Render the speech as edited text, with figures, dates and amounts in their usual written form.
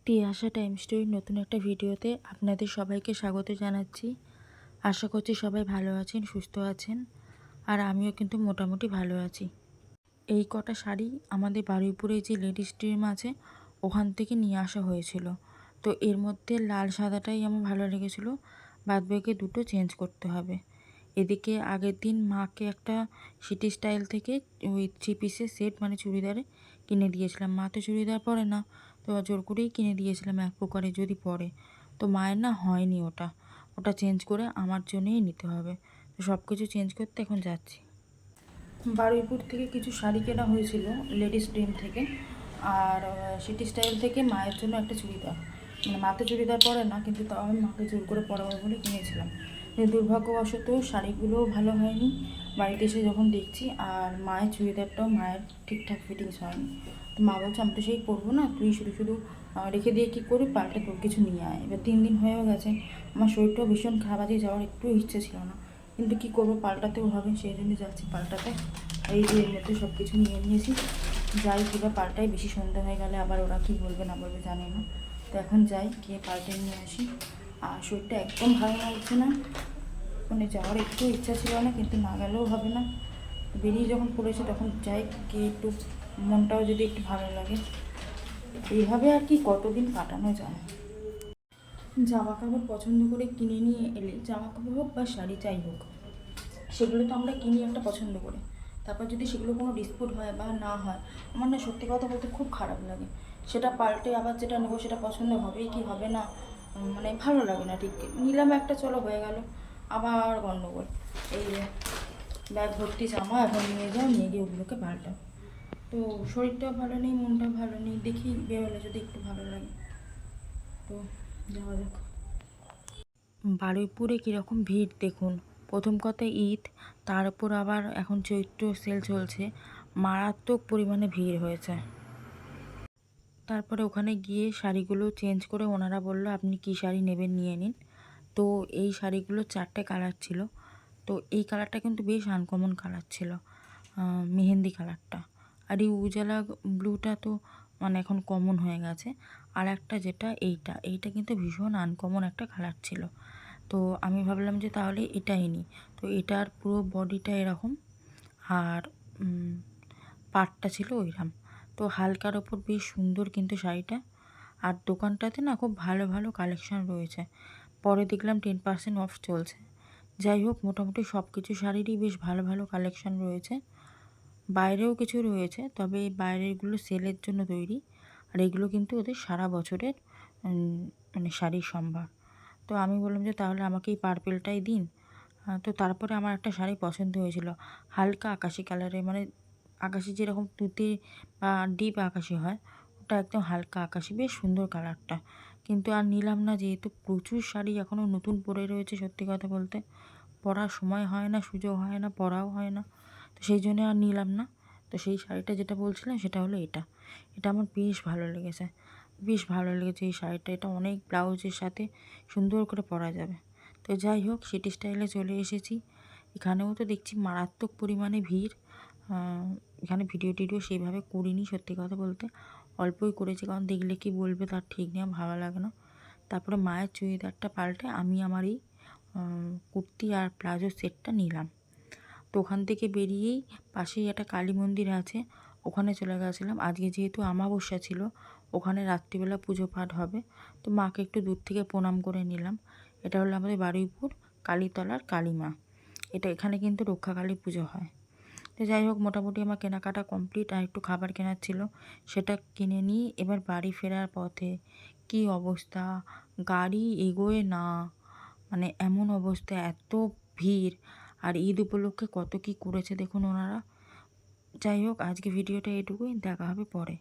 Tiyasha time স্টোরির নতুন একটা ভিডিওতে আপনাদের সবাইকে স্বাগত জানাচ্ছি। আশা করছি সবাই ভালো আছেন, সুস্থ আছেন, আর আমিও কিন্তু মোটামুটি ভালো আছি। এই কটা শাড়ি আমাদের বারুইপুরে যে লেডিস ড্রিম আছে ওখান থেকে নিয়ে আসা হয়েছিল। তো এর মধ্যে লাল সাদাটাই আমার ভালো লেগেছিলো, বাদবাকি দুটো চেঞ্জ করতে হবে। এদিকে আগের দিন মাকে একটা সিটি স্টাইল থেকে ওই 3 পিসের সেট মানে চুড়িদারে কিনে দিয়েছিলাম। মা তো চুড়িদার পরে না, তো জোর করেই কিনে দিয়েছিলাম এক প্রকারে যদি পরে। তো মায়ের না হয়নি, ওটা চেঞ্জ করে আমার জন্যই নিতে হবে। তো সব কিছু চেঞ্জ করতে এখন যাচ্ছি। বারুইপুর থেকে কিছু শাড়ি কেনা হয়েছিল লেডিস ড্রিম থেকে, আর সিটি স্টাইল থেকে মায়ের জন্য একটা চুড়িদার। মানে মা তো চুড়িদার পরে না, কিন্তু তাও আমি মাকে জোর করে পরাবো বলে কিনেছিলাম। কিন্তু দুর্ভাগ্যবশত শাড়িগুলোও ভালো হয়নি বাড়িতে এসে যখন দেখছি, আর মায়ের চুড়িদারটাও মায়ের ঠিকঠাক ফিটিংস হয়নি। তো মা বলছে আমি তো সেই পরবো না, তুই শুধু শুধু রেখে দিয়ে কী করি, পাল্টে তোর কিছু নিয়ে আয়। এবার 3 দিন হয়েও গেছে, আমার শরীরটাও ভীষণ খারাপ আছে, যাওয়ার একটু ইচ্ছে ছিল না, কিন্তু কী করবো, পাল্টাতেও হবে, সেই জন্য যাচ্ছি পাল্টাতে। এই যে এর মধ্যে সব কিছু নিয়ে নিয়েছি, যাই কিবা পাল্টাই, বেশি সন্ধ্যা হয়ে গেলে আবার ওরা কী বলবে না বলবে জানি না। তো এখন যাই, গিয়ে পাল্টে নিয়ে আসি। আর শরীরটা একদম ভালো লাগছে না, মানে যাওয়ার একটু ইচ্ছা ছিল না, কিন্তু না গেলেও হবে না। বেরিয়ে যখন পড়েছে তখন যাই, গিয়ে একটু মনটাও যদি একটু ভালো লাগে। এইভাবে আর কি কতদিন কাটানো যায়। জামা কাপড় পছন্দ করে কিনে নিয়ে এলে, জামা কাপড় হোক বা শাড়ি যাই হোক, সেগুলো তো আমরা কিনি একটা পছন্দ করে, তারপর যদি সেগুলো কোনো ডিসপুট হয় বা না হয়, আমার না সত্যি কথা বলতে খুব খারাপ লাগে। সেটা পাল্টে আবার যেটা নেবো সেটা পছন্দ হবেই কি হবে না, মানে ভালো লাগে না ঠিক। নিলাম একটা, চলো হয়ে গেল, আবার গণ্ডগোল। এই ব্যাগ ভর্তি জামা, এখন নিয়ে যাও, নিয়ে গিয়ে ওগুলোকে পাল্টাও। তো শরীরটাও ভালো নেই, মনটাও ভালো নেই, দেখি বেরোলে যদি একটু ভালো লাগে। তো যাওয়া যাক। বারুইপুরে কীরকম ভিড় দেখুন। প্রথম কথা ঈদ, তার উপর আবার এখন চৈত্র সেল চলছে, মারাত্মক পরিমাণে ভিড় হয়েছে। তারপরে ওখানে গিয়ে শাড়িগুলো চেঞ্জ করে ওনারা বললো আপনি কী শাড়ি নেবেন নিয়ে নিন। তো এই শাড়িগুলো 4টে কালার ছিল। তো এই কালারটা কিন্তু বেশ আনকমন কালার ছিল, মেহেন্দি কালারটা। আর এই উজালা ব্লুটা তো মানে এখন কমন হয়ে গেছে। আর একটা যেটা এইটা কিন্তু ভীষণ আনকমন একটা কালার ছিল। তো আমি ভাবলাম যে তাহলে এটাই নিই। তো এটার পুরো বডিটা এরকম, আর পাটটা ছিল ওইরকম। তো হালকার ওপর বেশ সুন্দর কিন্তু শাড়িটা। আর দোকানটাতে না খুব ভালো ভালো কালেকশান রয়েছে। পরে দেখলাম 10% অফ চলছে। যাই হোক, মোটামুটি সব কিছু শাড়িরই বেশ ভালো ভালো কালেকশান রয়েছে। বাইরেও কিছু রয়েছে, তবে এই বাইরেরগুলো সেলের জন্য তৈরি, আর এগুলো কিন্তু ওদের সারা বছরের মানে শাড়ির সম্ভার। তো আমি বললাম যে তাহলে আমাকে এই পার্পেলটাই দিন। তো তারপরে আমার একটা শাড়ি পছন্দ হয়েছিল, হালকা আকাশি কালারের, মানে আকাশি যেরকম তুতে বা ডিপ আকাশি হয়, ওটা একদম হালকা আকাশি, বেশ সুন্দর কালারটা। কিন্তু আর নিলাম না, যেহেতু প্রচুর শাড়ি এখনও নতুন পরে রয়েছে। সত্যি কথা বলতে পরার সময় হয় না, সুযোগ হয় না, পরাও হয় না, তো সেই জন্য আর নিলাম না। তো সেই শাড়িটা যেটা বলছিলাম সেটা হলো এটা। এটা আমার বেশ ভালো লেগেছে, বেশ ভালো লেগেছে এই শাড়িটা। এটা অনেক ব্লাউজের সাথে সুন্দর করে পরা যাবে। তো যাই হোক, সিটি স্টাইলে চলে এসেছি। এখানেও তো দেখছি মারাত্মক পরিমাণে ভিড়। এখানে ভিডিও টিডিও সেইভাবে করিনি, সত্যি কথা বলতে অল্পই করেছি, কারণ দেখলে কি বলবে তার ঠিক নেই, ভালো লাগে না। তারপরে মায়ের চুড়িদারটা পাল্টে আমি আমার এই কুর্তি আর প্লাজো সেটটা নিলাম। তো ওখান থেকে বেরিয়েই পাশেই একটা কালী মন্দির আছে, ওখানে চলে গেছিলাম। আজকে যেহেতু অমাবস্যা ছিল, ওখানে রাত্রিবেলা পুজো পাঠ হবে, তো মাকে একটু দূর থেকে প্রণাম করে নিলাম। এটা হলো আমাদের বারুইপুর কালীতলার কালী মা। এখানে কিন্তু রক্ষাকালী পুজো হয়। তো যাই হোক, মোটামুটি আমার কেনাকাটা কমপ্লিট। আর একটু খাবার কেনার ছিল, সেটা কিনে নিয়ে এবার বাড়ি ফেরার পথে কি অবস্থা, গাড়ি এগোয় না, মানে এমন অবস্থা, এত ভিড়। আর ঈদ উপলক্ষে কত কি করেছে দেখুন ওনারা। যাই হোক, আজকে ভিডিওটা এটুকুই, দেখা হবে পরে।